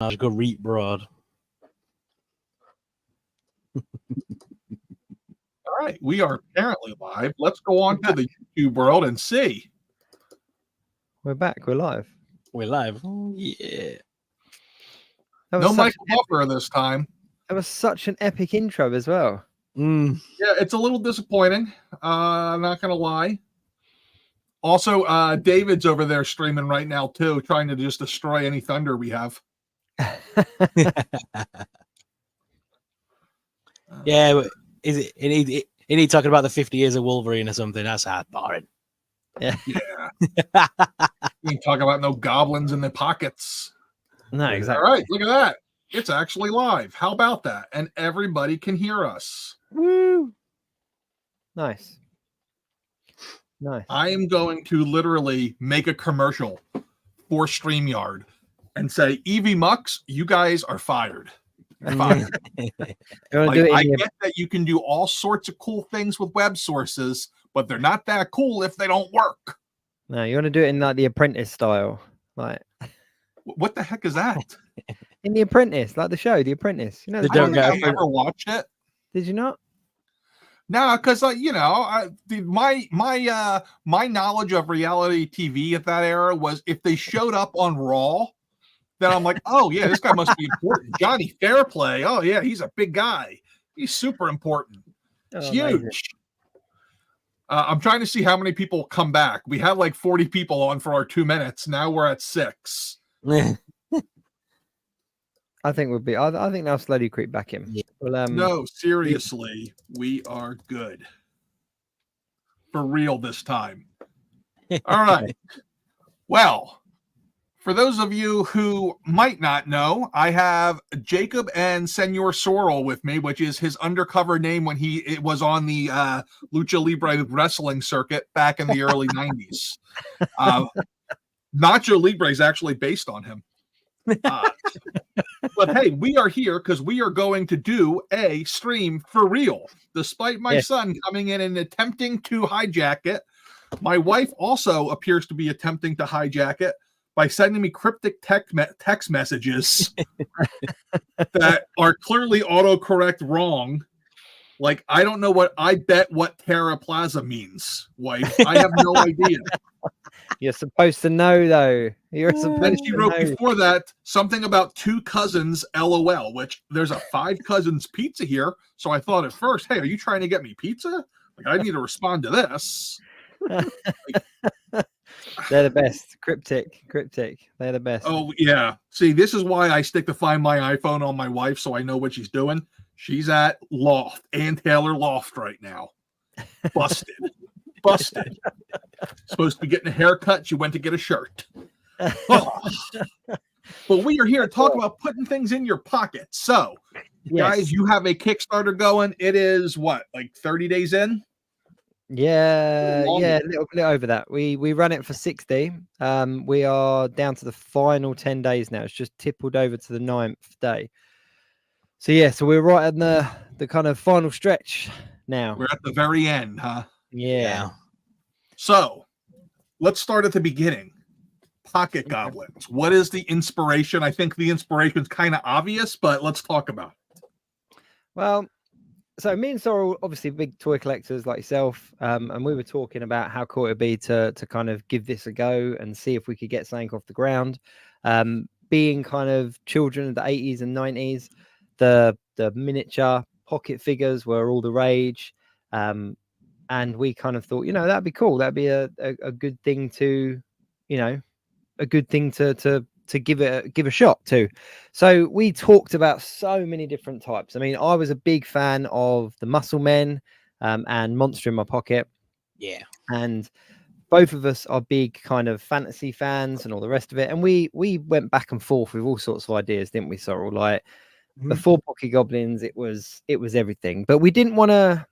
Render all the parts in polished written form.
I should go read broad. All right, we are apparently live. Let's go on to the YouTube world and see. We're back. We're live. We're live. Oh, yeah. No Michael Buffer this time. That was such an epic intro as well. Yeah, it's a little disappointing. I'm not going to lie. Also, David's over there streaming right now, too, trying to just destroy any thunder we have. Yeah, but is it? Is he talking about the 50 years of Wolverine or something? That's hard boring. Yeah. You ain't talking about no goblins in the pockets. No, exactly. All right, look at that. It's actually live. How about that? And everybody can hear us. Woo! Nice. Nice. I am going to literally make a commercial for StreamYard and say, Evie Mux, you guys are fired. Fired. I get that you can do all sorts of cool things with web sources, but they're not that cool if they don't work. No, you want to do it in like The Apprentice style. Like, what the heck is that? In The Apprentice, like the show, The Apprentice. You know, I don't think I ever watched it. Did you not? No, because my knowledge of reality TV at that era was if they showed up on Raw, then I'm like, oh yeah, this guy must be important. Johnny Fairplay, oh yeah, he's a big guy. He's super important. It's huge. I'm trying to see how many people come back. We had like 40 people on for our 2 minutes. Now we're at 6. I think we'll be. I think they'll slowly creep back in. Yeah. Well, no, seriously, we are good. For real this time. All right. Well, for those of you who might not know, I have Jacob and Senor Sorrell with me, which is his undercover name when it was on the Lucha Libre wrestling circuit back in the early 90s. Nacho Libre is actually based on him. But hey, we are here because we are going to do a stream for real. Despite my son coming in and attempting to hijack it, my wife also appears to be attempting to hijack it by sending me cryptic text messages that are clearly autocorrect wrong. Like, I don't know what I bet what Terra Plaza means, wife. I have no idea. You're supposed to know, though. You're supposed and she to wrote know. Before that something about 2 cousins, LOL, which there's a 5 cousins pizza here. So I thought at first, hey, are you trying to get me pizza? Like, I need to respond to this. They're the best. Cryptic. They're the best. Oh, yeah. See, this is why I stick to Find My iPhone on my wife so I know what she's doing. She's at Loft, Ann Taylor Loft right now. Busted. Supposed to be getting a haircut. She went to get a shirt. Oh. But we are here to talk about putting things in your pocket. So, guys, you have a Kickstarter going. It is what, like 30 days in? Yeah, a little over that. We run it for 60. We are down to the final 10 days now. It's just tippled over to the 9th day. So we're right in the kind of final stretch now. We're at the very end, huh? Yeah. So let's start at the beginning. Pocket Goblins. What is the inspiration? I think the inspiration is kind of obvious, but let's talk about it. Well, so me and Sorrell, obviously big toy collectors like yourself, and we were talking about how cool it'd be to kind of give this a go and see if we could get something off the ground. Being kind of children of the 80s and 90s, the miniature pocket figures were all the rage. And we kind of thought, that'd be cool. That'd be a good thing to, a good thing to give a shot to. So we talked about so many different types. I mean, I was a big fan of the Muscle Men and Monster in My Pocket. Yeah. And both of us are big kind of fantasy fans and all the rest of it. And we went back and forth with all sorts of ideas, didn't we, Sorrell? Like before Pocket Goblins, it was everything. But we didn't want to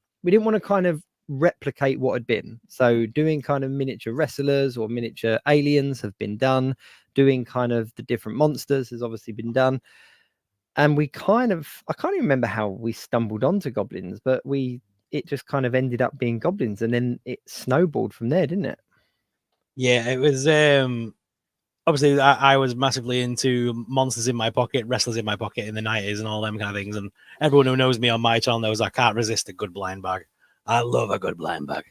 kind of replicate what had been. So doing kind of miniature wrestlers or miniature aliens have been done. Doing kind of the different monsters has obviously been done. And I can't even remember how we stumbled onto Goblins, but it just kind of ended up being Goblins, and then it snowballed from there, didn't it? Yeah, it was obviously I was massively into Monsters in My Pocket, Wrestlers in My Pocket in the 90s and all them kind of things. And everyone who knows me on my channel knows I can't resist a good blind bag. I love a good blind bag.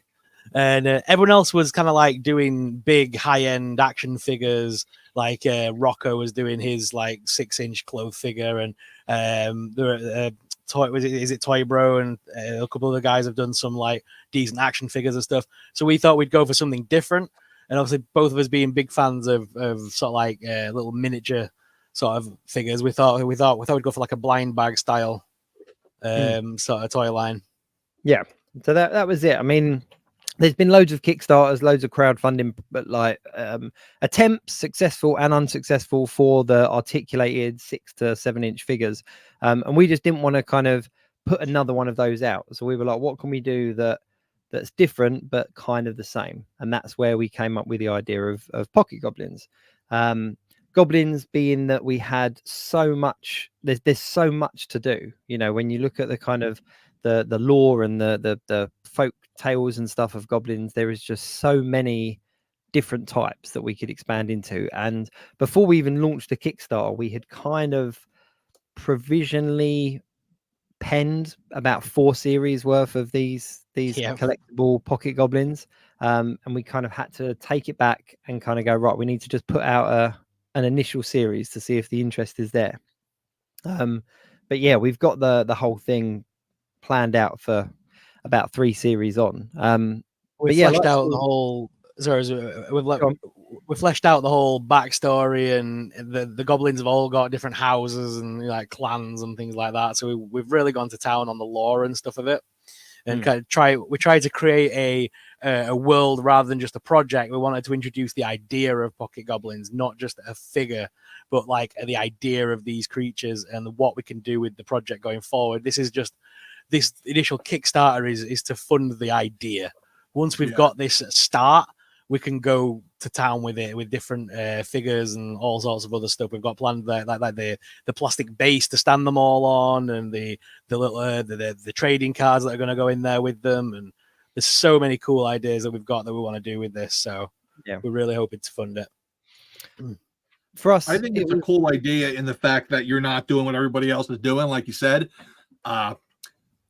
And everyone else was kind of like doing big high-end action figures. Like Rocco was doing his like 6-inch clothes figure, and is it Toy Bro and a couple of the guys have done some like decent action figures and stuff. So we thought we'd go for something different. And obviously, both of us being big fans of sort of like little miniature sort of figures, we thought we'd go for like a blind bag style sort of toy line. Yeah, so that was it. I mean, there's been loads of Kickstarters, loads of crowdfunding, but like attempts, successful and unsuccessful, for the articulated 6 to 7 inch figures, and we just didn't want to kind of put another one of those out. So we were like, what can we do that's different but kind of the same? And that's where we came up with the idea of Pocket Goblins. Goblins being that we had so much, there's so much to do. You know, when you look at the kind of the lore and the folk tales and stuff of goblins, there is just so many different types that we could expand into. And before we even launched the Kickstarter, we had kind of provisionally penned about 4 series worth of these collectible pocket goblins, and we kind of had to take it back and kind of go, right, we need to just put out an initial series to see if the interest is there. But yeah, we've got the whole thing planned out for about 3 series on. We fleshed out the whole. We fleshed out the whole backstory, and the goblins have all got different houses and like clans and things like that. So we've really gone to town on the lore and stuff of it, and kind of we tried to create a world rather than just a project. We wanted to introduce the idea of pocket goblins, not just a figure, but like the idea of these creatures and what we can do with the project going forward. This initial Kickstarter is to fund the idea. Once we've got this start, we can go to town with it, with different figures and all sorts of other stuff. We've got planned like the plastic base to stand them all on, and the little the trading cards that are going to go in there with them. And there's so many cool ideas that we've got that we want to do with this. So yeah, we're really hoping to fund it. For us, I think it's a cool idea in the fact that you're not doing what everybody else is doing, like you said.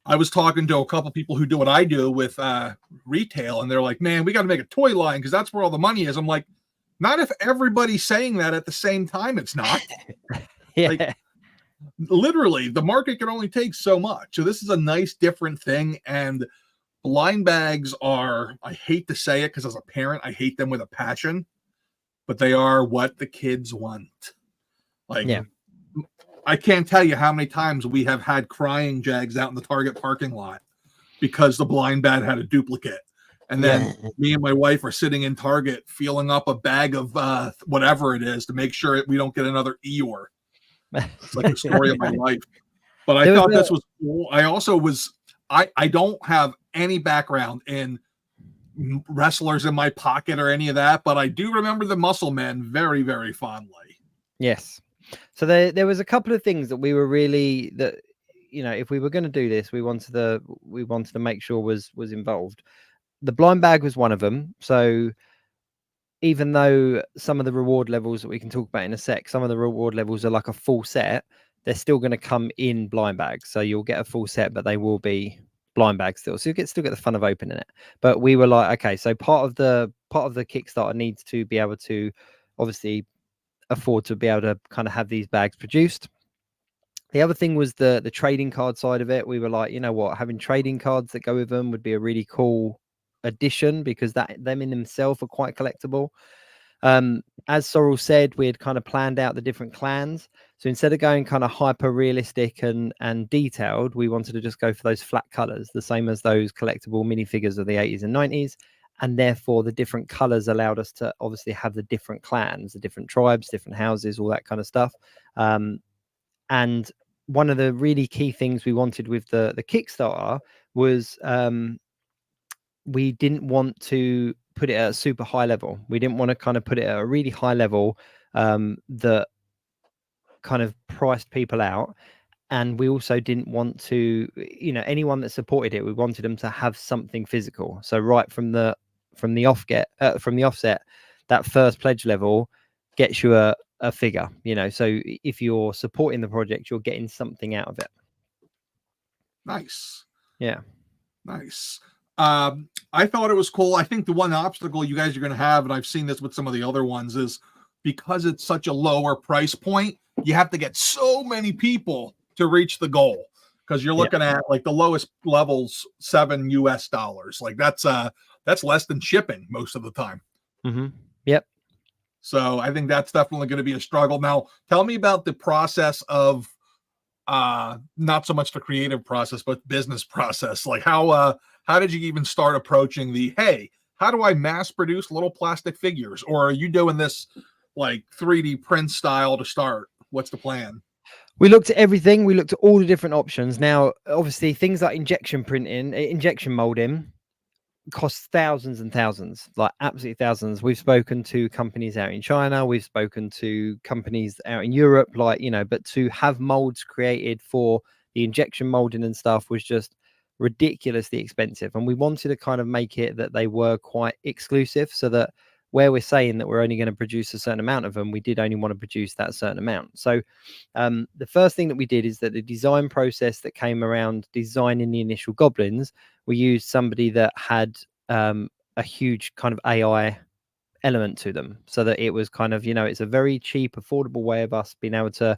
I was talking to a couple people who do what I do with retail, and they're like, man, we got to make a toy line because that's where all the money is. I'm like, not if everybody's saying that at the same time. It's not. Yeah. Like, literally, the market can only take so much. So this is a nice, different thing. And blind bags are, I hate to say it because as a parent, I hate them with a passion, but they are what the kids want. Like, yeah. I can't tell you how many times we have had crying Jags out in the Target parking lot because the blind bag had a duplicate. And then me and my wife are sitting in Target feeling up a bag of whatever it is to make sure we don't get another Eeyore. It's like the story of my life. But I thought this was cool. I also I don't have any background in wrestlers in my pocket or any of that, but I do remember the Muscle Men very, very fondly. Yes. So there was a couple of things that we were really, that, you know, if we were going to do this, we wanted to make sure was involved. The blind bag was one of them. So even though some of the reward levels that we can talk about in a sec, some of the reward levels are like a full set, they're still going to come in blind bags. So you'll get a full set, but they will be blind bags still. So you still get the fun of opening it. But we were like, okay, so part of the Kickstarter needs to be able to obviously afford to be able to kind of have these bags produced. The other thing was the trading card side of it. We were like, you know what, having trading cards that go with them would be a really cool addition because them in themselves are quite collectible. As Sorrell said, we had kind of planned out the different clans. So instead of going kind of hyper realistic and detailed, we wanted to just go for those flat colors, the same as those collectible minifigures of the 80s and 90s. And therefore, the different colors allowed us to obviously have the different clans, the different tribes, different houses, all that kind of stuff. And one of the really key things we wanted with the Kickstarter was we didn't want to put it at a super high level. We didn't want to kind of put it at a really high level that kind of priced people out. And we also didn't want to, you know, anyone that supported it, we wanted them to have something physical. So right from the offset, that first pledge level, gets you a figure, so if you're supporting the project, you're getting something out of it. Nice. Yeah. Nice. I thought it was cool. I think the one obstacle you guys are going to have, and I've seen this with some of the other ones, is because it's such a lower price point, you have to get so many people to reach the goal, because you're looking at like the lowest levels $7 US. Like that's less than shipping most of the time. Mm-hmm. Yep. So I think that's definitely going to be a struggle. Now, tell me about the process of not so much the creative process, but business process. Like how did you even start approaching hey, how do I mass produce little plastic figures? Or are you doing this like 3D print style to start? What's the plan? We looked at everything. We looked at all the different options. Now, obviously, things like injection molding costs thousands and thousands, like absolutely thousands. We've spoken to companies out in China. We've spoken to companies out in Europe, but to have molds created for the injection molding and stuff was just ridiculously expensive. And we wanted to kind of make it that they were quite exclusive, so that where we're saying that we're only going to produce a certain amount of them, we did only want to produce that certain amount. So the first thing that we did is that the design process that came around designing the initial goblins, we used somebody that had a huge kind of AI element to them, so that it was kind of, it's a very cheap, affordable way of us being able to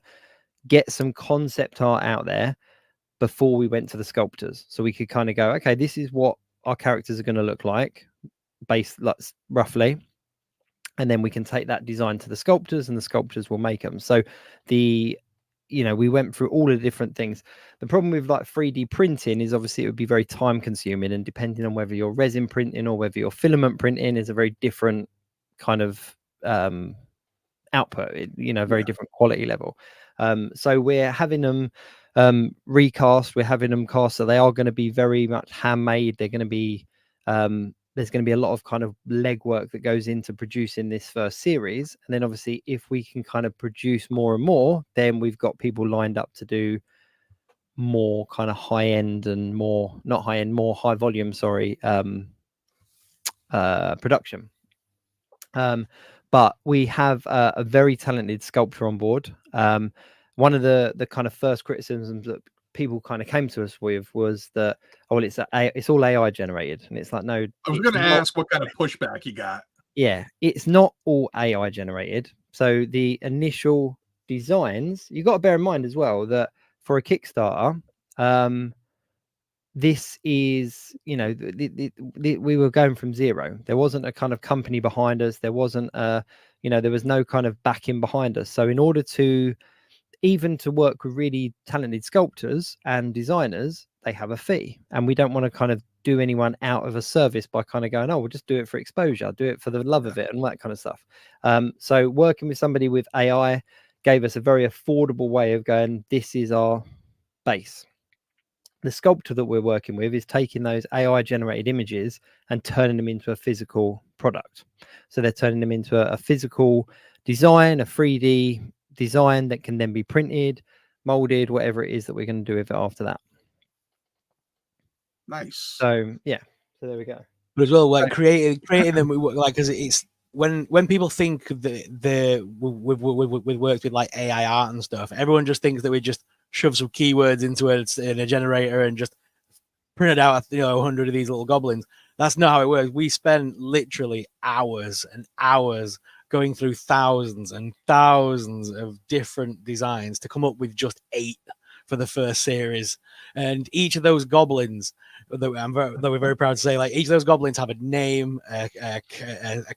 get some concept art out there before we went to the sculptors. So we could kind of go, okay, this is what our characters are going to look like, roughly. And then we can take that design to the sculptors, and the sculptors will make them. So we went through all the different things. The problem with like 3D printing is obviously it would be very time consuming, and depending on whether you're resin printing or whether you're filament printing is a very different kind of output, very different quality level. So we're having them recast, we're having them cast, so they are going to be very much handmade. They're going to be there's going to be a lot of kind of legwork that goes into producing this first series. And then obviously if we can kind of produce more and more, then we've got people lined up to do more kind of high end and more high volume, production. But we have a very talented sculptor on board. One of the kind of first criticisms that people kind of came to us with was that, it's all AI generated, and it's like, no. I was going to ask what kind of pushback you got. Yeah, it's not all AI generated. So the initial designs, you got to bear in mind as well that for a Kickstarter, this is, we were going from zero. There wasn't a kind of company behind us. There wasn't there was no kind of backing behind us. So in order to work with really talented sculptors and designers, they have a fee, and we don't want to kind of do anyone out of a service by kind of going, oh, we'll just do it for exposure, do it for the love of it, and that kind of stuff. So working with somebody with AI gave us a very affordable way of going, this is our base. The sculptor that we're working with is taking those AI generated images and turning them into a physical product. So they're turning them into a physical design, a 3D design that can then be printed, molded, whatever it is that we're going to do with it after that. Nice. So yeah, so there we go. But as well, like creating them, like, because it's when people think that we've worked with like AI art and stuff, everyone just thinks that we just shove some keywords into in a generator and just printed out 100 of these little goblins. That's not how it works. We spent literally hours and hours going through thousands and thousands of different designs to come up with just 8 for the first series. And each of those goblins, that we're very proud to say, like, each of those goblins have a name, a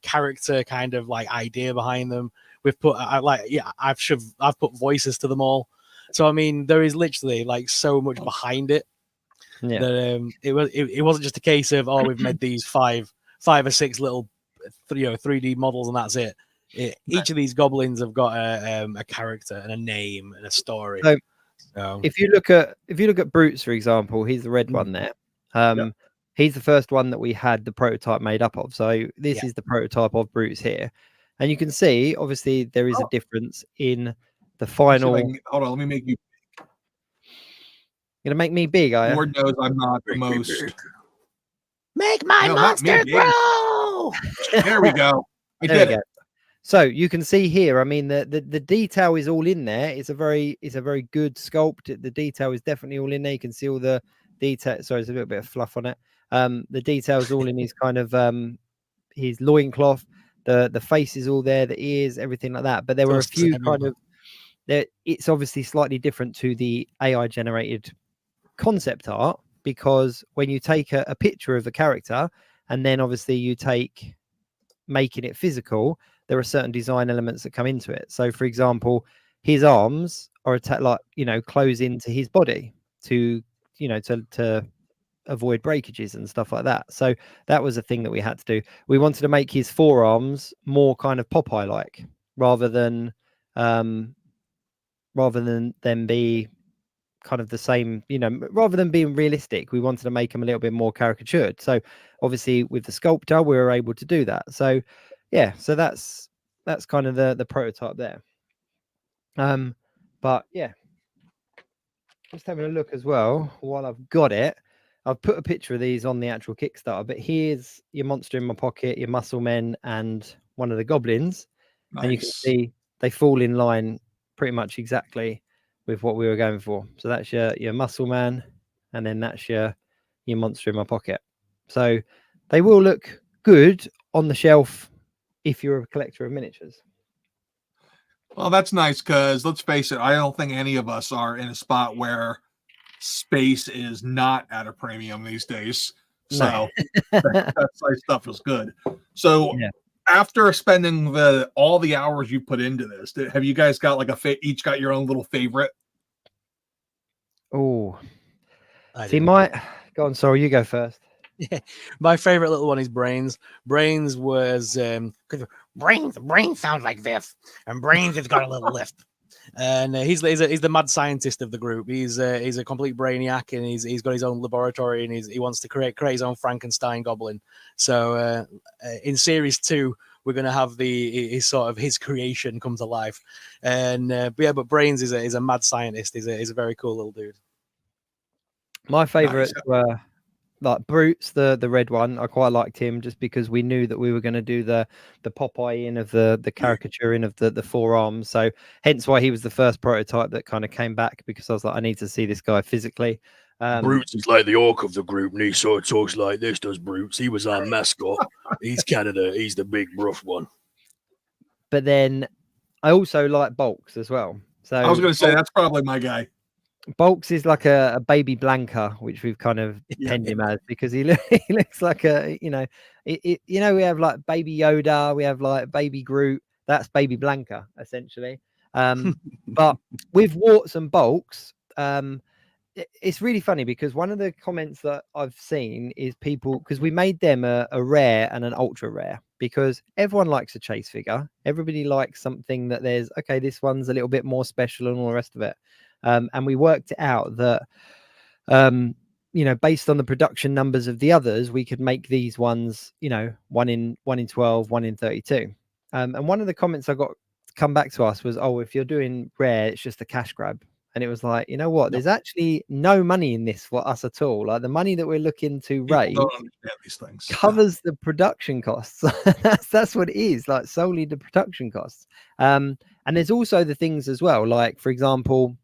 character kind of like idea behind them. We've put I've put voices to them all. So I mean, there is literally like so much behind it. Yeah. That it wasn't just a case of, oh, we've made these five or six little 3D models and that's it. Each of these goblins have got a character and a name and a story. So if you look at Brutes, for example, he's the red one there. He's the first one that we had the prototype made up of. So this is the prototype of Brutes here, and you can see obviously there is a difference in the final. Hold on, let me make you. You're gonna make me big, are you? Lord knows I'm not the most. Make my monster grow. There we go. I did it. So you can see here, I mean, the detail is all in there. It's a very good sculpt. The detail is definitely all in there. You can see all the detail. Sorry, there's a little bit of fluff on it. The detail's all in his kind of his loincloth. The face is all there, the ears, everything like that. But there were a few kind of there. It's obviously slightly different to the AI generated concept art, because when you take a picture of the character and then obviously you take making it physical, there are certain design elements that come into it. So for example, his arms are close into his body to to avoid breakages and stuff like that. So that was a thing that we had to do. We wanted to make his forearms more kind of Popeye like, rather than them be kind of the same, rather than being realistic, we wanted to make them a little bit more caricatured. So obviously with the sculptor we were able to do that. So yeah, so that's kind of the prototype there. But yeah, just having a look as well while I've got it. I've put a picture of these on the actual Kickstarter, but here's your monster in my pocket, your muscle men, and one of the goblins. Nice. And you can see they fall in line pretty much exactly with what we were going for. So that's your muscle man, and then that's your monster in my pocket. So they will look good on the shelf if you're a collector of miniatures. Well, that's nice, because let's face it, I don't think any of us are in a spot where space is not at a premium these days. So that size stuff is good. So yeah. After spending all the hours you put into this, have you guys got like each got your own little favorite? Oh, see, go on. Sorry, you go first. Yeah, my favorite little one is Brains. Brains was Brains sounds like this, and Brains has got a little lift. And he's the mad scientist of the group. He's a complete brainiac, and he's got his own laboratory, and he wants to create his own Frankenstein goblin. So in series 2, we're going to have his creation come to life. And but Brains is a mad scientist. He's a very cool little dude. My favorites were like Brutes, the red one. I quite liked him just because we knew that we were going to do the Popeye in of the caricature in of the forearms. So hence why he was the first prototype that kind of came back, because I was like, I need to see this guy physically. Brutes is like the orc of the group, and he sort of talks like this, does Brutes. He was our mascot. He's he's the big rough one. But then I also like Bulks as well. So I was going to say that's probably my guy. Bulks is like a baby Blanca, which we've kind of penned him as, because he looks like we have like baby Yoda, we have like baby Groot. That's baby Blanca essentially. But with Warts and Bulks, it's really funny, because one of the comments that I've seen is people, because we made them a rare and an ultra rare, because everyone likes a chase figure. Everybody likes something that there's, okay, this one's a little bit more special and all the rest of it. And we worked it out that, based on the production numbers of the others, we could make these ones, 1 in 12, 1 in 32. And one of the comments I got come back to us was, oh, if you're doing rare, it's just a cash grab. And it was like, you know what? There's actually no money in this for us at all. Like the money that we're looking to raise these things covers the production costs. that's what it is, like solely the production costs. And there's also the things as well, like for example,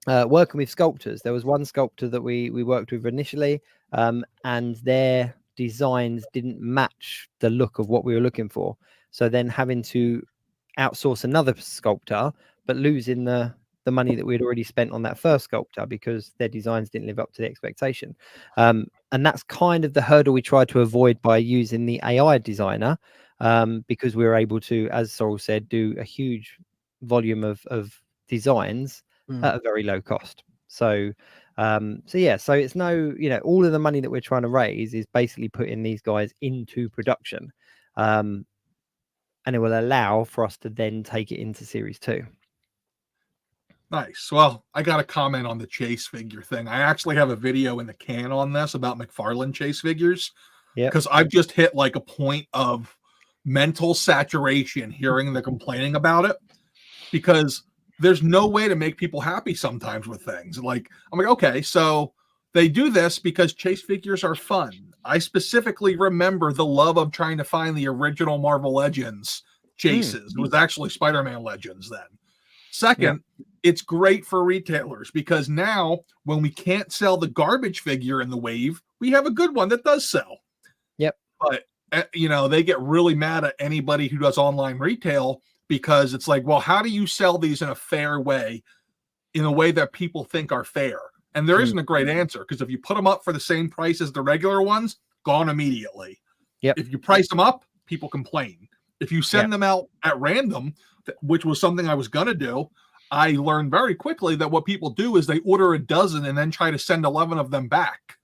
working with sculptors. There was one sculptor that we worked with initially, and their designs didn't match the look of what we were looking for. So then having to outsource another sculptor, but losing the money that we'd already spent on that first sculptor because their designs didn't live up to the expectation. And that's kind of the hurdle we tried to avoid by using the AI designer, because we were able to, as Sorrell said, do a huge volume of designs at a very low cost. So so it's no, all of the money that we're trying to raise is basically putting these guys into production, and it will allow for us to then take it into series 2. Nice. Well, I got a comment on the chase figure thing. I actually have a video in the can on this about McFarlane chase figures, because I've just hit like a point of mental saturation hearing the complaining about it, because there's no way to make people happy sometimes with things. Like, I'm like, okay, so they do this because chase figures are fun. I specifically remember the love of trying to find the original Marvel Legends chases. It was actually Spider-Man Legends then. Second, it's great for retailers because now when we can't sell the garbage figure in the wave, we have a good one that does sell. Yep. But they get really mad at anybody who does online retail because it's like, well, how do you sell these in a fair way, in a way that people think are fair? And there isn't a great answer, because if you put them up for the same price as the regular ones, gone immediately. Yep. If you price them up, people complain. If you send them out at random, which was something I was going to do, I learned very quickly that what people do is they order a dozen and then try to send 11 of them back.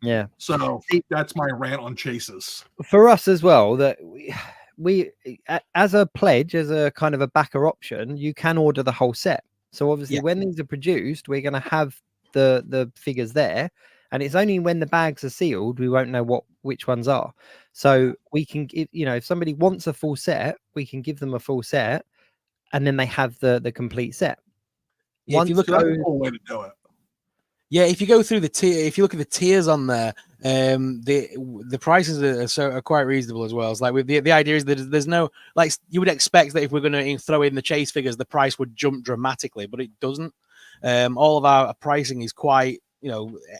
Yeah. So that's my rant on chases. For us as well, that we as a pledge, as a kind of a backer option, you can order the whole set. So obviously when these are produced, we're going to have the figures there, and it's only when the bags are sealed we won't know which ones are. So we can, if somebody wants a full set, we can give them a full set, and then they have the complete set. If you look at a cool way to do it. Yeah, if you go through the tier, if you look at the tiers on there, the prices are quite reasonable as well. It's like with the idea is that there's no, like, you would expect that if we're going to throw in the chase figures, the price would jump dramatically, but it doesn't. All of our pricing is quite,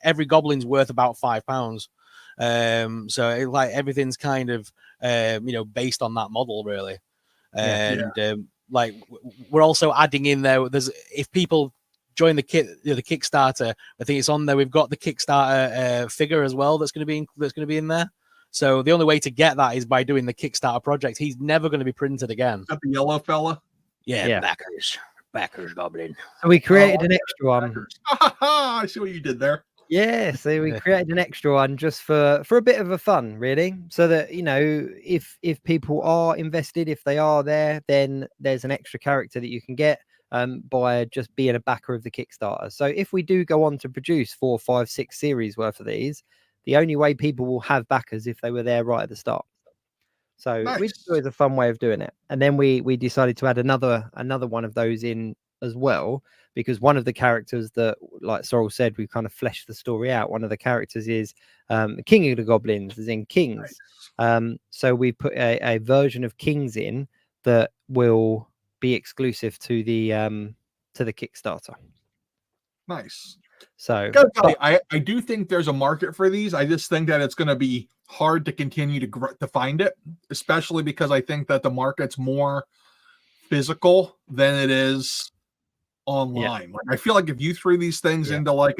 every goblin's worth about £5. So everything's kind of based on that model really. And like we're also adding in there, if people join the Kickstarter, I think it's on there. We've got the Kickstarter figure as well that's going to be in there. So the only way to get that is by doing the Kickstarter project. He's never going to be printed again. Is that the yellow fella? Yeah. Backers Goblin. So we created an extra one. I see what you did there. Yeah, so we created an extra one just for a bit of a fun, really, so that if people are invested, if they are there, then there's an extra character that you can get by just being a backer of the Kickstarter. So if we do go on to produce 4, 5, 6 series worth of these, the only way people will have backers if they were there right at the start. So we just thought it was a fun way of doing it. And then we decided to add another one of those in as well, because one of the characters that, like Sorrell said, we kind of fleshed the story out. One of the characters is King of the Goblins, as in Kings. So we put a version of Kings in that will be exclusive to the Kickstarter. Nice. So I do think there's a market for these. I just think that it's going to be hard to continue to find it, especially because I think that the market's more physical than it is online. Like I feel like if you threw these things into like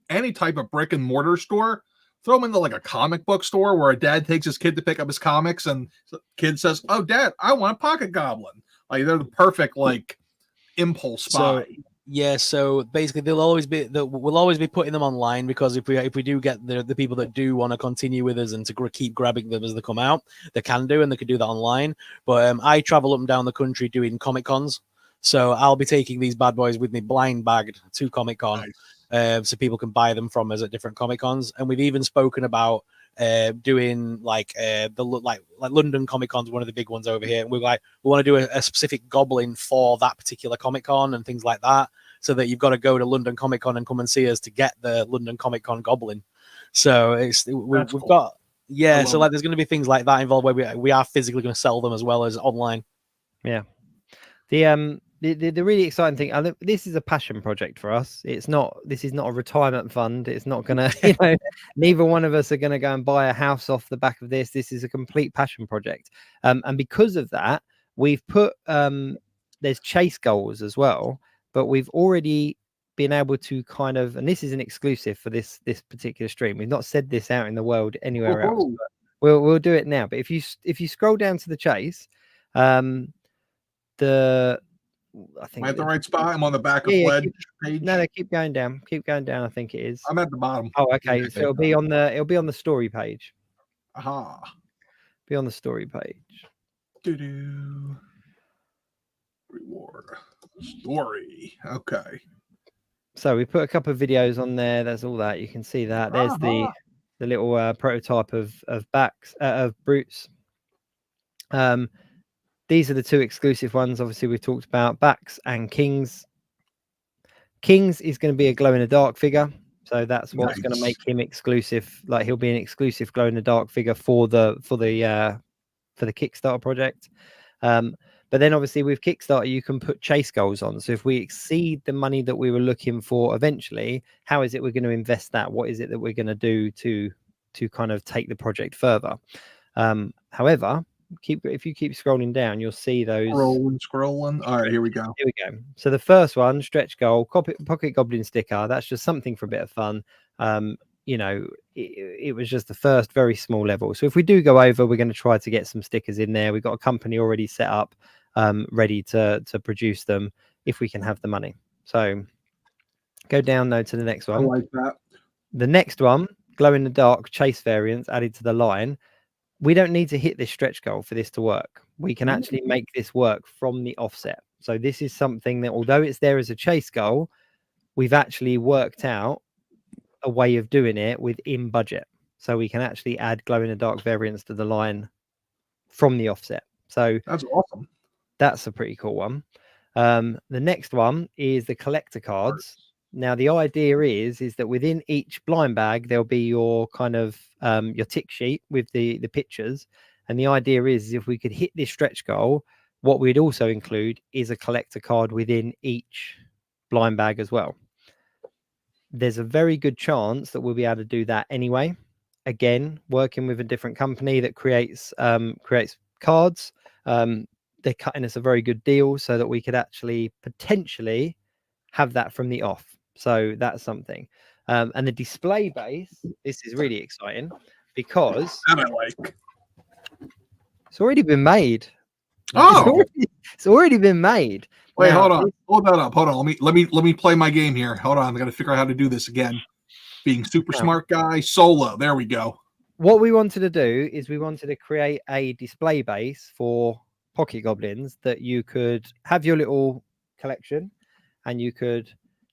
any type of brick and mortar store, throw them into like a comic book store where a dad takes his kid to pick up his comics and the kid says, "Oh, Dad, I want a pocket goblin." Like they're the perfect like impulse buy. So basically we'll always be putting them online, because if we do get the people that do want to continue with us and to keep grabbing them as they come out, they can do, and they can do that online. But I travel up and down the country doing Comic Cons, so I'll be taking these bad boys with me blind bagged to Comic Con, so people can buy them from us at different Comic Cons. And we've even spoken about doing like London Comic Con's one of the big ones over here, and we want to do a specific goblin for that particular Comic Con and things like that, so that you've got to go to London Comic Con and come and see us to get the London Comic Con goblin. So we've got so like there's going to be things like that involved where we are physically going to sell them as well as online. The really exciting thing, this is a passion project for us. This is not a retirement fund. It's not gonna, neither one of us are gonna go and buy a house off the back of this. This is a complete passion project. And because of that, we've put there's chase goals as well, but we've already been able to kind of, and this is an exclusive for this particular stream. We've not said this out in the world anywhere else. We'll do it now. But if you scroll down to the chase, I think am I at the right spot? I'm on the back of pledge page. No, keep going down. Keep going down. I think it is. I'm at the bottom. Oh, okay. So it'll be on the story page. Aha. Be on the story page. Reward story. Okay. So we put a couple of videos on there. There's all that. You can see that. There's the little prototype of brutes. These are the two exclusive ones. Obviously, we've talked about Backs and Kings. Kings is going to be a glow in the dark figure, so that's what's going to make him exclusive. Like he'll be an exclusive glow in the dark figure for the the Kickstarter project. But then obviously with Kickstarter, you can put chase goals on. So if we exceed the money that we were looking for eventually, how is it we're going to invest that? What is it that we're going to do to kind of take the project further? However, if you keep scrolling down, you'll see those. Scrolling. All right, here we go. Here we go. So the first one, stretch goal, pocket goblin sticker. That's just something for a bit of fun. You know, it was just the first very small level. So if we do go over, we're going to try to get some stickers in there. We've got a company already set up, ready to produce them if we can have the money. So go down though to the next one. I like that. The next one, glow in the dark chase variants added to the line. We don't need to hit this stretch goal for this to work. We can actually make this work from the offset. So this is something that, although it's there as a chase goal, we've actually worked out a way of doing it within budget. So we can actually add glow in the dark variants to the line from the offset. So that's awesome. That's a pretty cool one. The next one is the collector cards. Now the idea is that within each blind bag there'll be your kind of your tick sheet with the pictures, and the idea is if we could hit this stretch goal, what we'd also include is a collector card within each blind bag as well. There's a very good chance that we'll be able to do that anyway. Again, working with a different company that creates cards. They're cutting us a very good deal so that we could actually potentially have that from the off. So that's something. And the display base, this is really exciting because that I like. It's already been made. Oh, it's already been made. Wait, now, hold on. Hold that up. Hold on. Let me play my game here. Hold on. I got to figure out how to do this again. Being super smart guy, solo. There we go. What we wanted to do is we wanted to create a display base for Pocket Goblins that you could have your little collection and you could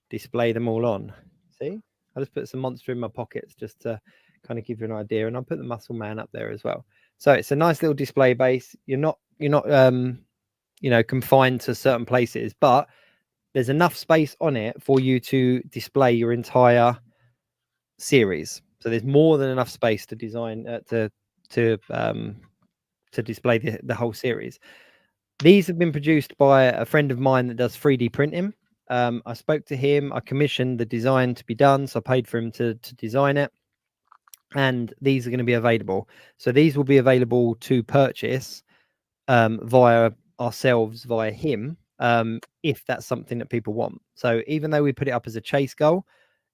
display them all on. See, I just put some monster in my pockets just to kind of give you an idea, and I'll put the Muscle Man up there as well. So it's a nice little display base. You're not you know, confined to certain places, but there's enough space on it for you to display your entire series. So there's more than enough space to design to display the whole series. These have been produced by a friend of mine that does 3D printing. I spoke to him. I commissioned the design to be done, so I paid for him to design it. And these are going to be available. So these will be available to purchase via ourselves, via him, if that's something that people want. So even though we put it up as a chase goal,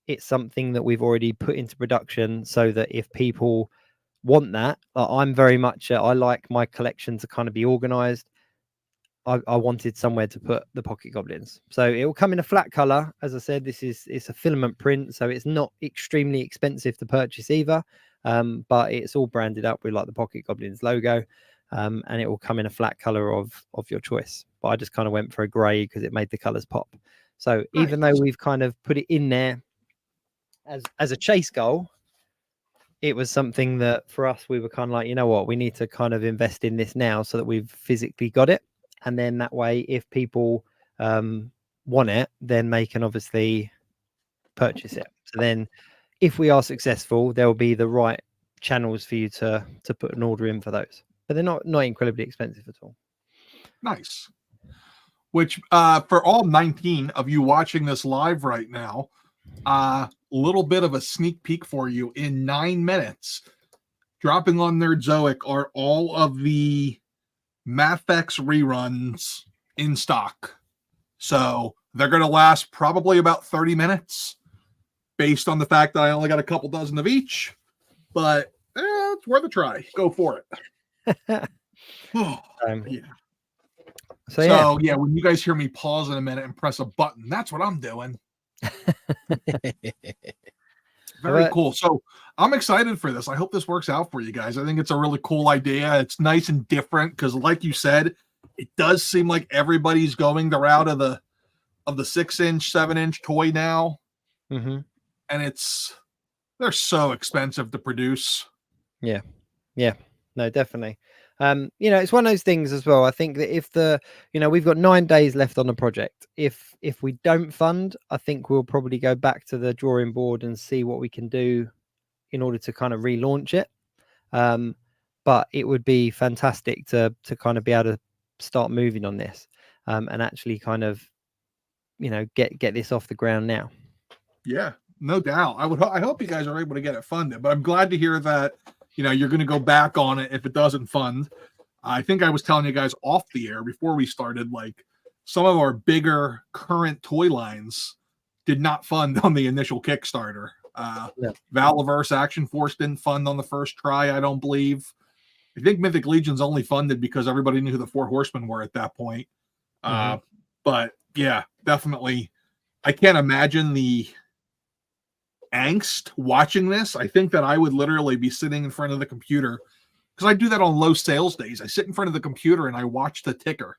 it's something that we've already put into production so that if people want that, I'm very much, I like my collection to kind of be organized. I wanted somewhere to put the Pocket Goblins. So it will come in a flat color. As I said, it's a filament print, so it's not extremely expensive to purchase either. But it's all branded up with like the Pocket Goblins logo. And it will come in a flat color of your choice. But I just kind of went for a gray because it made the colors pop. So even though we've kind of put it in there as a chase goal, it was something that for us, we were kind of like, you know what, we need to kind of invest in this now so that we've physically got it. And then that way, if people want it, then they can obviously purchase it. So then if we are successful, there will be the right channels for you to put an order in for those. But they're not incredibly expensive at all. Nice. Which for all 19 of you watching this live right now, a little bit of a sneak peek for you. In 9 minutes, dropping on Nerdzoic are all of the Mathx reruns in stock. So they're going to last probably about 30 minutes based on the fact that I only got a couple dozen of each. But it's worth a try. Go for it. Yeah. So yeah, when you guys hear me pause in a minute and press a button, that's what I'm doing. Very cool. So I'm excited for this. I hope this works out for you guys. I think it's a really cool idea. It's nice and different because, like you said, it does seem like everybody's going the route of the 6-inch, 7-inch toy now, and they're so expensive to produce. Yeah, no, definitely. You know, it's one of those things as well. I think that if we've got 9 days left on the project. If we don't fund, I think we'll probably go back to the drawing board and see what we can do in order to kind of relaunch it. but it would be fantastic to kind of be able to start moving on this, and actually kind of, you know, get this off the ground now. Yeah, no doubt. I hope you guys are able to get it funded, but I'm glad to hear that, you know, you're going to go back on it if it doesn't fund. I think I was telling you guys off the air before we started, like some of our bigger current toy lines did not fund on the initial Kickstarter. Valaverse Action Force didn't fund on the first try, I don't believe. I think Mythic Legion's only funded because everybody knew who the Four Horsemen were at that point. But yeah, definitely. I can't imagine the angst watching this. I think that I would literally be sitting in front of the computer, because I do that on low sales days. I sit in front of the computer and I watch the ticker.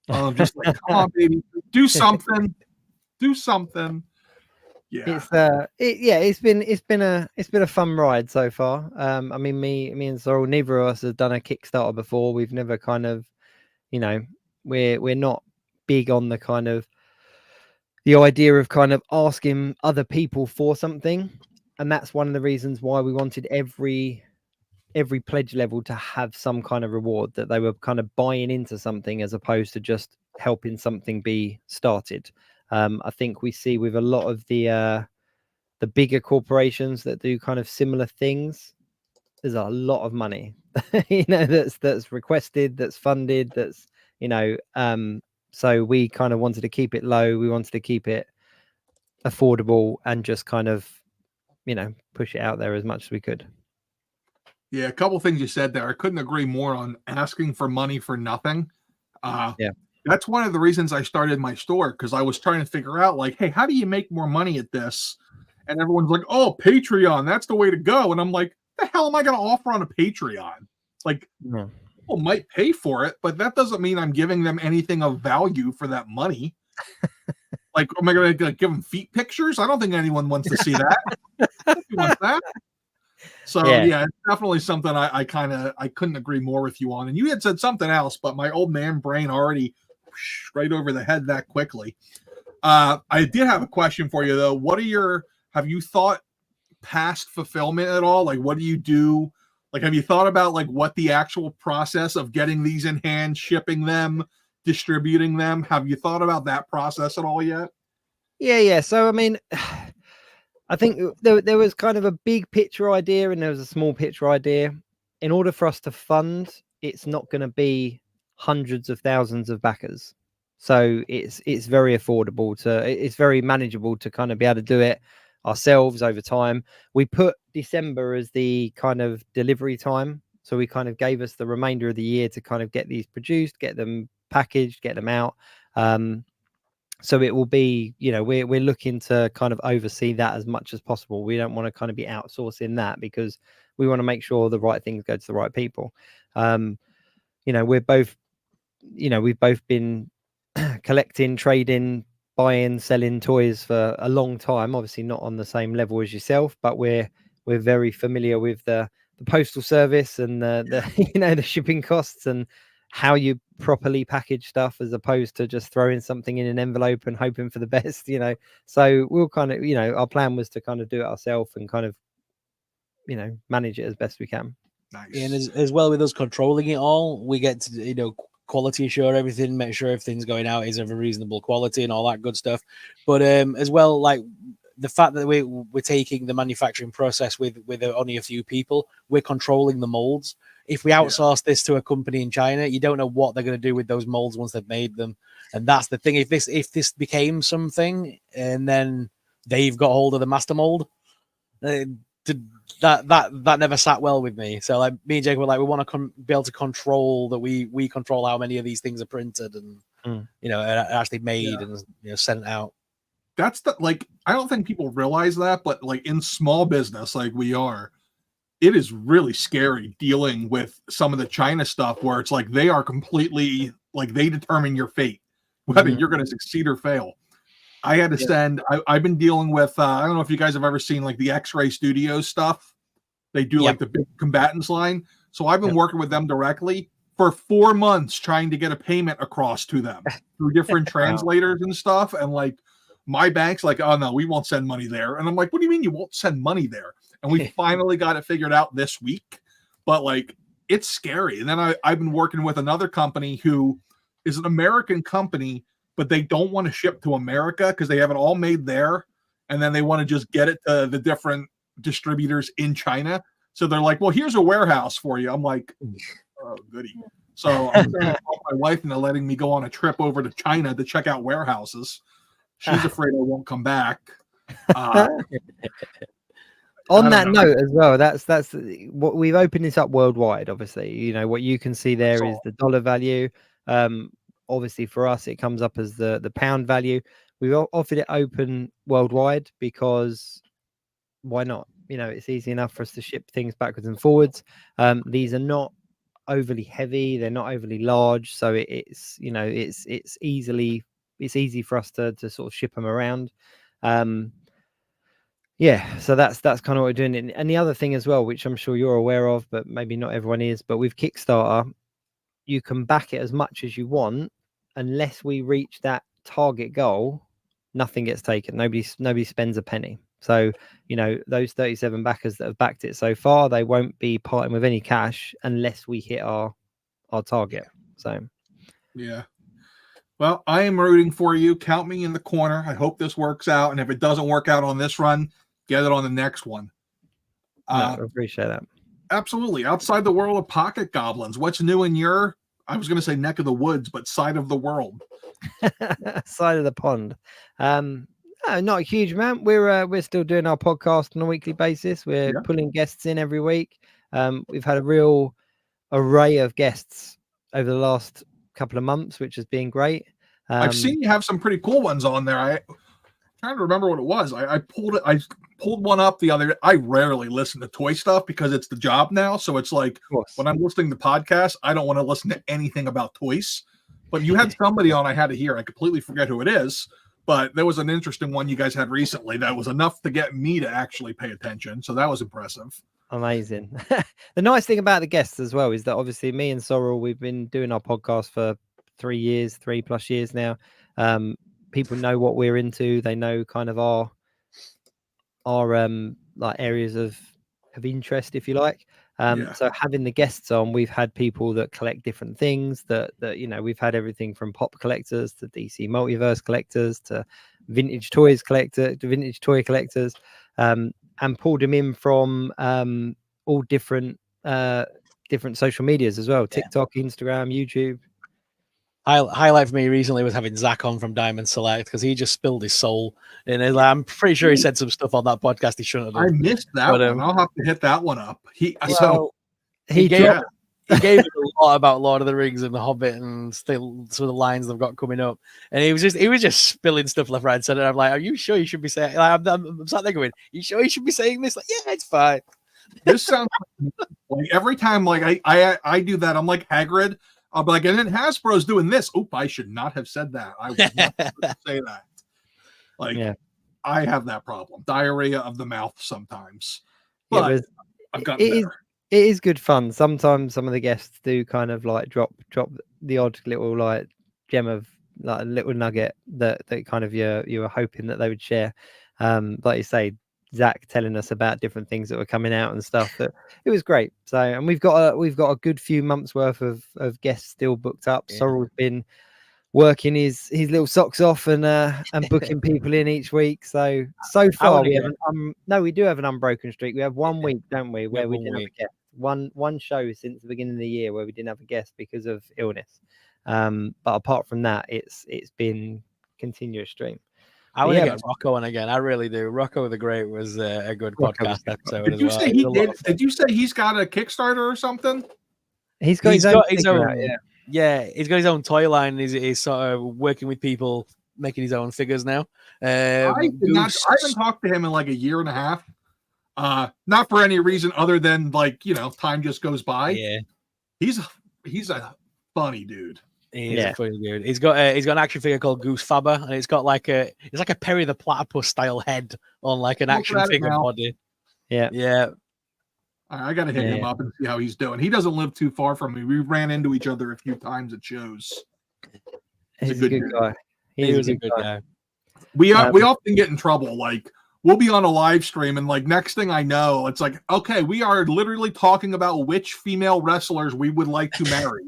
I'm just like, come on, baby, do something, do something. Yeah, it's been a fun ride so far. I mean, me and Sorrell, neither of us have done a Kickstarter before. We've never kind of, you know, we're not big on the kind of the idea of kind of asking other people for something, and that's one of the reasons why we wanted every pledge level to have some kind of reward, that they were kind of buying into something as opposed to just helping something be started. I think we see with a lot of the bigger corporations that do kind of similar things, there's a lot of money, you know, that's requested, that's funded, that's, you know, so we kind of wanted to keep it low. We wanted to keep it affordable and just kind of, you know, push it out there as much as we could. Yeah, a couple things you said there. I couldn't agree more on asking for money for nothing. That's one of the reasons I started my store, because I was trying to figure out, like, hey, how do you make more money at this? And everyone's like, oh, Patreon, that's the way to go. And I'm like, the hell am I going to offer on a Patreon? Like, people might pay for it, but that doesn't mean I'm giving them anything of value for that money. Like, am I going to give them feet pictures? I don't think anyone wants to see that. Nobody wants that. So yeah, it's definitely something I couldn't agree more with you on. And you had said something else, but my old man brain already right over the head that quickly. I did have a question for you though. Have you thought past fulfillment at all? Like, what do you do? Like, have you thought about like what the actual process of getting these in hand, shipping them, distributing them? Have you thought about that process at all yet? Yeah. So, I mean, I think there was kind of a big picture idea and there was a small picture idea. In order for us to fund, it's not going to be hundreds of thousands of backers. So it's very affordable it's very manageable to kind of be able to do it ourselves over time. We put December as the kind of delivery time. So we kind of gave us the remainder of the year to kind of get these produced, get them packaged, get them out. So it will be, you know, we're looking to kind of oversee that as much as possible. We don't want to kind of be outsourcing that, because we want to make sure the right things go to the right people. You know, we've both been collecting, trading, buying, selling toys for a long time. Obviously not on the same level as yourself, but we're very familiar with the postal service and the you know, the shipping costs and how you properly package stuff, as opposed to just throwing something in an envelope and hoping for the best, you know. So we'll kind of, you know, our plan was to kind of do it ourselves and kind of, you know, manage it as best we can. Nice. And as well, with us controlling it all, we get to, you know, quality assure everything, make sure everything's going out is of a reasonable quality and all that good stuff. But as well, like the fact that we're taking the manufacturing process with only a few people, we're controlling the molds. If we outsource this to a company in China, you don't know what they're going to do with those molds once they've made them. And that's the thing. If this became something and then they've got hold of the master mold, that never sat well with me. So like me and Jake were like, we want to be able to control that. We control how many of these things are printed and you know, actually made and, you know, sent out. That's like, I don't think people realize that, but like in small business, like we are, it is really scary dealing with some of the China stuff where it's like they are completely like they determine your fate, whether you're going to succeed or fail. I had to send. I've been dealing with. I don't know if you guys have ever seen like the X-Ray Studios stuff. They do like the big combatants line. So I've been working with them directly for 4 months, trying to get a payment across to them through different translators and stuff. And like my bank's like, oh no, we won't send money there. And I'm like, what do you mean you won't send money there? And we finally got it figured out this week. But like, it's scary. And then I've been working with another company who is an American company, but they don't want to ship to America because they have it all made there. And then they want to just get it to the different distributors in China. So they're like, well, here's a warehouse for you. I'm like, oh, goody. So I'm going to call my wife into letting me go on a trip over to China to check out warehouses. She's afraid I won't come back. On that note as well, that's what we've opened this up worldwide. Obviously, you know what you can see there is the dollar value. Obviously, for us, it comes up as the pound value. We've offered it open worldwide because why not? You know, it's easy enough for us to ship things backwards and forwards. These are not overly heavy; they're not overly large, so it's you know it's easy for us to sort of ship them around. Yeah, so that's kind of what we're doing. And the other thing as well, which I'm sure you're aware of, but maybe not everyone is, but with Kickstarter, you can back it as much as you want, unless we reach that target goal, nothing gets taken. Nobody spends a penny. So, you know, those 37 backers that have backed it so far, they won't be parting with any cash unless we hit our target. So, yeah. Well, I am rooting for you. Count me in the corner. I hope this works out. And if it doesn't work out on this run, get it on the next one. I appreciate that. Absolutely. Outside the world of Pocket Goblins, what's new in your, I was going to say neck of the woods, but side of the world? Side of the pond. No, not a huge amount. We're still doing our podcast on a weekly basis. We're pulling guests in every week. We've had a real array of guests over the last couple of months, which has been great. I've seen you have some pretty cool ones on there. I'm trying to remember what it was. I pulled one up the other day. I rarely listen to toy stuff because it's the job now. So it's like when I'm listening to podcasts, I don't want to listen to anything about toys. But you had somebody on I had to hear. I completely forget who it is. But there was an interesting one you guys had recently that was enough to get me to actually pay attention. So that was impressive. Amazing. The nice thing about the guests as well is that obviously me and Sorrell, we've been doing our podcast for 3+ years now. People know what we're into. They know kind of our like areas of interest, if you like. So having the guests on, we've had people that collect different things that you know, we've had everything from pop collectors to DC multiverse collectors to vintage toy collectors, and pulled them in from all different social medias as well. TikTok, Instagram, YouTube. Highlight for me recently was having Zach on from Diamond Select because he just spilled his soul. And I'm pretty sure he said some stuff on that podcast he shouldn't have done. I missed that one. I'll have to hit that one up. He gave it a lot about Lord of the Rings and The Hobbit and still some of the lines they've got coming up. And he was just spilling stuff left, right, and center. I'm like, are you sure you should be saying? Like, I'm sat there going, you sure you should be saying this? Like, yeah, it's fine. This sounds like every time like I do that, I'm like Hagrid. I'll be like, and then Hasbro's doing this. Oop, I should not have said that. I would not say that. Like, I have that problem. Diarrhea of the mouth sometimes. But I've got better. It is good fun. Sometimes some of the guests do kind of like drop the odd little like gem of like a little nugget that kind of you were hoping that they would share. Like you say, Zach telling us about different things that were coming out and stuff. That it was great. So, and we've got a good few months worth of guests still booked up. Yeah. Sorrell's been working his little socks off and booking people in each week. So far we do have an unbroken streak. We have 1 week, don't we, where we didn't have a guest. One show since the beginning of the year where we didn't have a guest because of illness. But apart from that, it's been continuous stream. I want to get Rocco on again. I really do. Rocco the Great was a good podcast episode. Did you say he did? Did you say he's got a Kickstarter or something? He's got his own. He's got his own toy line. He's sort of working with people making his own figures now. I haven't talked to him in like a year and a half. Not for any reason other than like, you know, time just goes by. Yeah, he's a funny dude. He's a funny dude. He's got an action figure called Goose Fabber, and it's like a Perry the Platypus style head on like an action figure body. Yeah. I got to hit him up and see how he's doing. He doesn't live too far from me. We ran into each other a few times at shows. He's a good guy. He was a good guy. We often get in trouble. Like we'll be on a live stream, and like next thing I know, it's like, okay, we are literally talking about which female wrestlers we would like to marry.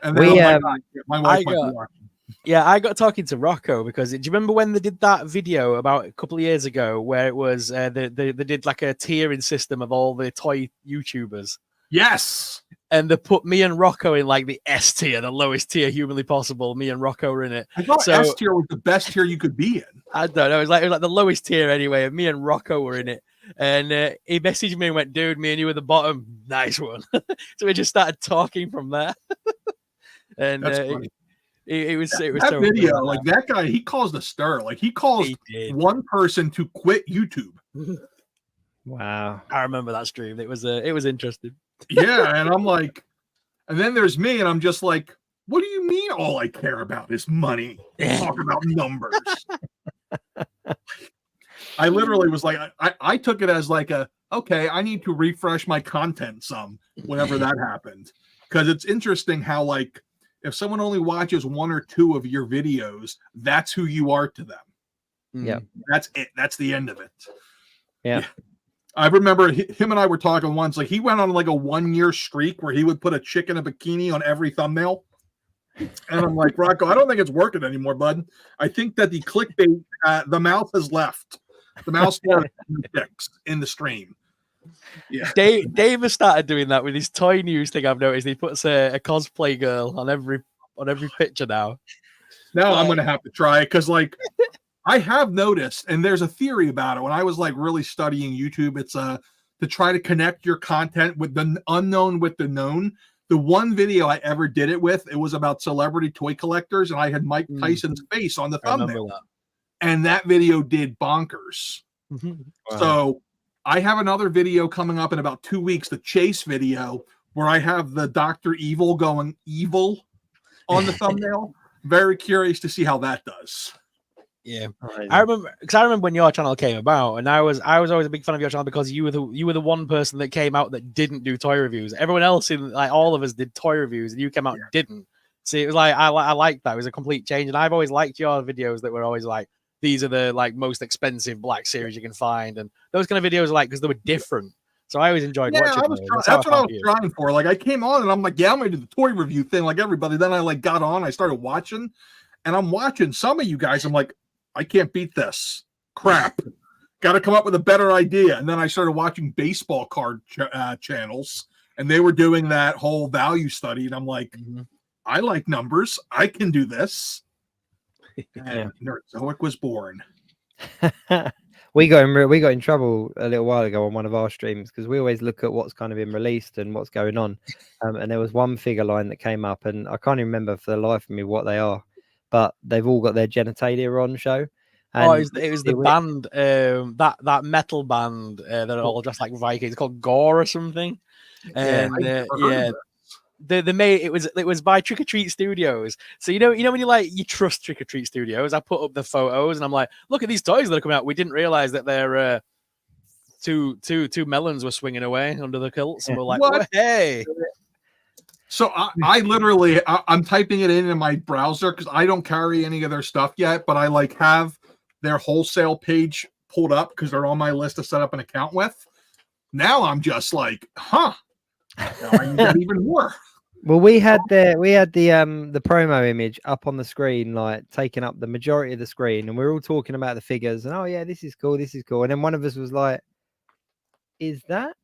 And then my wife might be watching. Yeah, I got talking to Rocco because do you remember when they did that video about a couple of years ago where it was they did like a tiering system of all the toy YouTubers? Yes. And they put me and Rocco in like the S tier, the lowest tier humanly possible. Me and Rocco were in it. I thought S tier was the best tier you could be in. I don't know. It was like the lowest tier anyway. And me and Rocco were in it. And he messaged me and went, "Dude, me and you were the bottom." Nice one. So we just started talking from there. And that's funny. It was that so video. Cool, like that guy, he caused a stir. Like he caused one person to quit YouTube. Wow. I remember that stream. It was interesting. Yeah, and I'm like, and then there's me, and I'm just like, what do you mean all I care about is money? Talk about numbers. I literally was like, I took it as like okay, I need to refresh my content some whenever that happened. Because it's interesting how like if someone only watches one or two of your videos, that's who you are to them. Yeah. That's it. That's the end of it. Yeah. I remember him and I were talking once, like he went on like a 1-year streak where he would put a chick in a bikini on every thumbnail. And I'm like, Rocco, I don't think it's working anymore, bud. I think that the clickbait, the mouth has left. The mouth started in the stream. Yeah. Dave has started doing that with his toy news thing. I've noticed he puts a cosplay girl on every picture now. Now I'm going to have to try it because like I have noticed, and there's a theory about it. When I was like really studying YouTube, it's to try to connect your content with the unknown with the known. The one video I ever did it with, it was about celebrity toy collectors, and I had Mike Tyson's face on the thumbnail. And that video did bonkers. Wow. So I have another video coming up in about 2 weeks, the Chase video, where I have the Dr. Evil going evil on the thumbnail. Very curious to see how that does. Yeah, I remember when your channel came about, and I was always a big fan of your channel because you were the one person that came out that didn't do toy reviews. Everyone else in like all of us did toy reviews, and you came out and didn't. See, it was like I liked that. It was a complete change, and I've always liked your videos that were always like these are the like most expensive Black Series you can find, and those kind of videos like because they were different. So I always enjoyed watching. That's what I was trying for. Like I came on and I'm like, yeah, I'm gonna do the toy review thing like everybody. Then I like got on, I started watching, and I'm watching some of you guys. I'm like, I can't beat this crap. Got to come up with a better idea. And then I started watching baseball card channels, and they were doing that whole value study. And I'm like, I like numbers. I can do this. And Nerdzoic was born. We got in trouble a little while ago on one of our streams because we always look at what's kind of been released and what's going on. And there was one figure line that came up, and I can't even remember for the life of me what they are. But they've all got their genitalia on show. And it was the band, that metal band that are all dressed like Vikings. It's called Gore or something. And they made it was by Trick or Treat Studios. So you know when you trust Trick or Treat Studios. I put up the photos and I'm like, look at these toys that are coming out. We didn't realize that they're two melons were swinging away under the kilts, and we're like, what? Hey. So I literally, I'm typing it in my browser because I don't carry any of their stuff yet, but I like have their wholesale page pulled up because they're on my list to set up an account with. Now I'm just like, now I need that even more. Well, we had the promo image up on the screen, like taking up the majority of the screen, and we were all talking about the figures, and oh yeah, this is cool, and then one of us was like, "Is that?"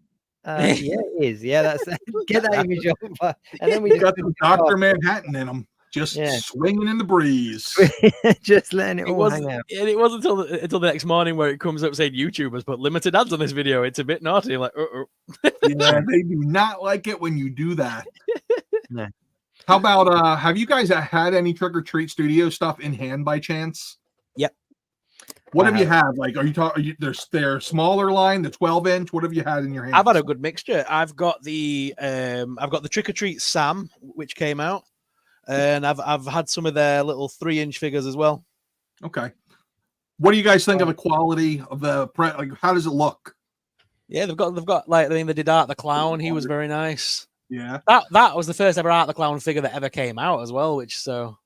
Yeah, it is. Yeah, that's get that image off. And then we got the Dr. Manhattan in them, just swinging in the breeze, just letting it all hang out. And it wasn't until the next morning where it comes up saying YouTubers put limited ads on this video. It's a bit naughty. Like, yeah, they do not like it when you do that. No. How about have you guys had any Trick or Treat Studio stuff in hand by chance? Yep. What have you had? Like, are you talking? Their smaller line, the 12-inch. What have you had in your hands? I've had a good mixture. I've got the Trick or Treat Sam, which came out, and I've had some of their little 3-inch figures as well. Okay. What do you guys think of the quality of the like? How does it look? Yeah, they've got like they did Art the Clown. He was very nice. Yeah. That was the first ever Art the Clown figure that ever came out as well. Which so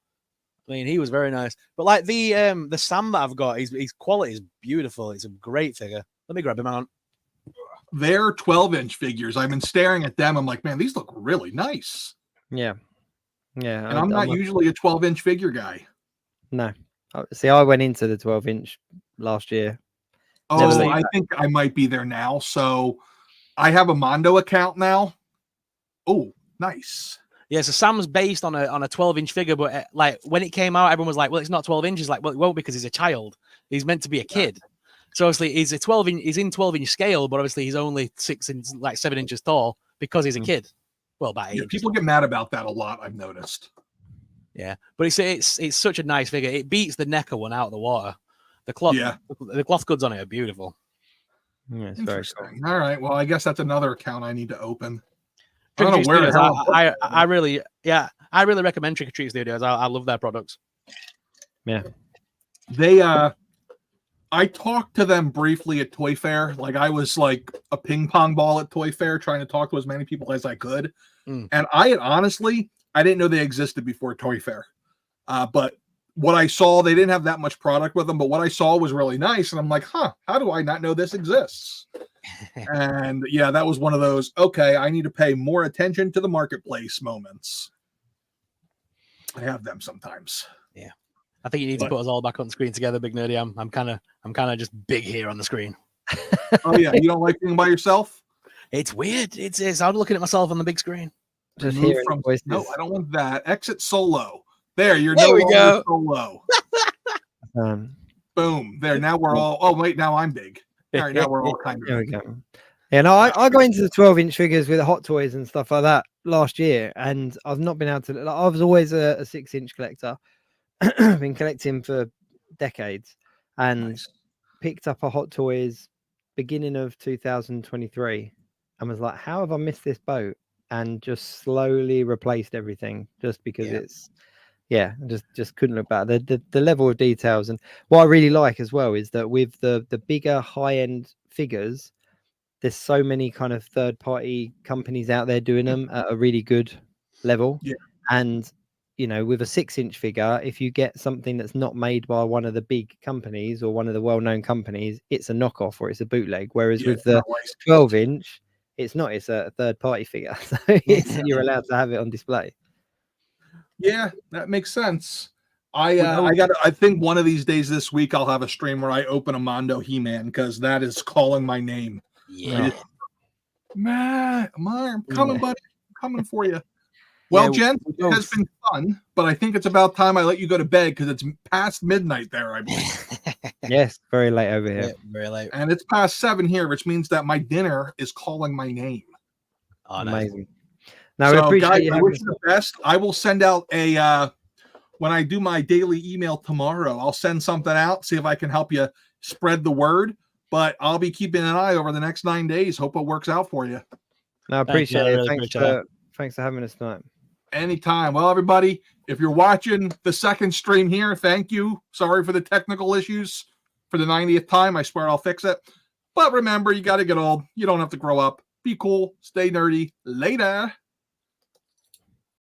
I mean, he was very nice. But like the Sam that I've got, his quality is beautiful. It's a great figure. Let me grab him out. They're 12-inch figures. I've been staring at them. I'm like, man, these look really nice. Yeah. And I'm not usually a 12-inch figure guy. No. See, I went into the 12-inch last year. Oh, I think I might be there now. So I have a Mondo account now. Oh, nice. Yeah, so Sam's based on a 12-inch figure, but like when it came out, everyone was like, "Well, it's not 12 inches." Like, well, it won't because he's a child. He's meant to be a kid. So obviously, he's in 12-inch scale, but obviously he's only 7 inches tall because he's a kid. Well, about 8 inches. People get mad about that a lot, I've noticed. Yeah, but it's such a nice figure. It beats the NECA one out of the water. The cloth goods on it are beautiful. Yeah, it's very cool. All right, well, I guess that's another account I need to open. I don't know where Studios, I really recommend Trick or Treat Studios. I love their products. Yeah, they I talked to them briefly at Toy Fair. Like I was like a ping pong ball at Toy Fair, trying to talk to as many people as I could. And I didn't know they existed before Toy Fair. But what I saw, they didn't have that much product with them, but what I saw was really nice. And I'm like, how do I not know this exists? And yeah, that was one of those, okay, I need to pay more attention to the marketplace moments. I have them sometimes. Yeah. I think you need to put us all back on the screen together, Big Nerdy. I'm kind of just big here on the screen. Oh yeah, you don't like being by yourself? It's weird. It's I'm looking at myself on the big screen. Just Move hearing voices. No, I don't want that. Exit solo. There, you're there no we longer go. solo. Boom. There. Now we're all. Oh wait, now I'm big. All right, now we're all kind of. There we go. Yeah, no, I got into the 12-inch figures with Hot Toys and stuff like that last year, and I've not been able to. Like, I was always a 6-inch collector. I've been collecting for decades, and picked up a Hot Toys beginning of 2023, and was like, "How have I missed this boat?" And just slowly replaced everything, just because it's. Yeah, just couldn't look back. The level of details, and what I really like as well is that with the bigger high-end figures, there's so many kind of third-party companies out there doing them at a really good level. Yeah. And with a 6-inch figure, if you get something that's not made by one of the big companies or one of the well-known companies, it's a knockoff or it's a bootleg. Whereas with the 12-inch, it's not. It's a third-party figure, so you're allowed to have it on display. Yeah, that makes sense. I think one of these days this week I'll have a stream where I open a Mondo He-Man because that is calling my name. Yeah. Matt, I'm coming, buddy. I'm coming for you. Well, gents, it has been fun, but I think it's about time I let you go to bed because it's past midnight there, I believe. Yes, very late over here. Yeah, very late. And it's past 7 here, which means that my dinner is calling my name. Oh, amazing. Now, so, we appreciate guys, you I wish you the best. I will send out when I do my daily email tomorrow, I'll send something out, see if I can help you spread the word. But I'll be keeping an eye over the next 9 days. Hope it works out for you. No, I appreciate it. Really Thanks for having us tonight. Anytime. Well, everybody, if you're watching the second stream here, thank you. Sorry for the technical issues for the 90th time. I swear I'll fix it. But remember, you got to get old. You don't have to grow up. Be cool. Stay nerdy. Later.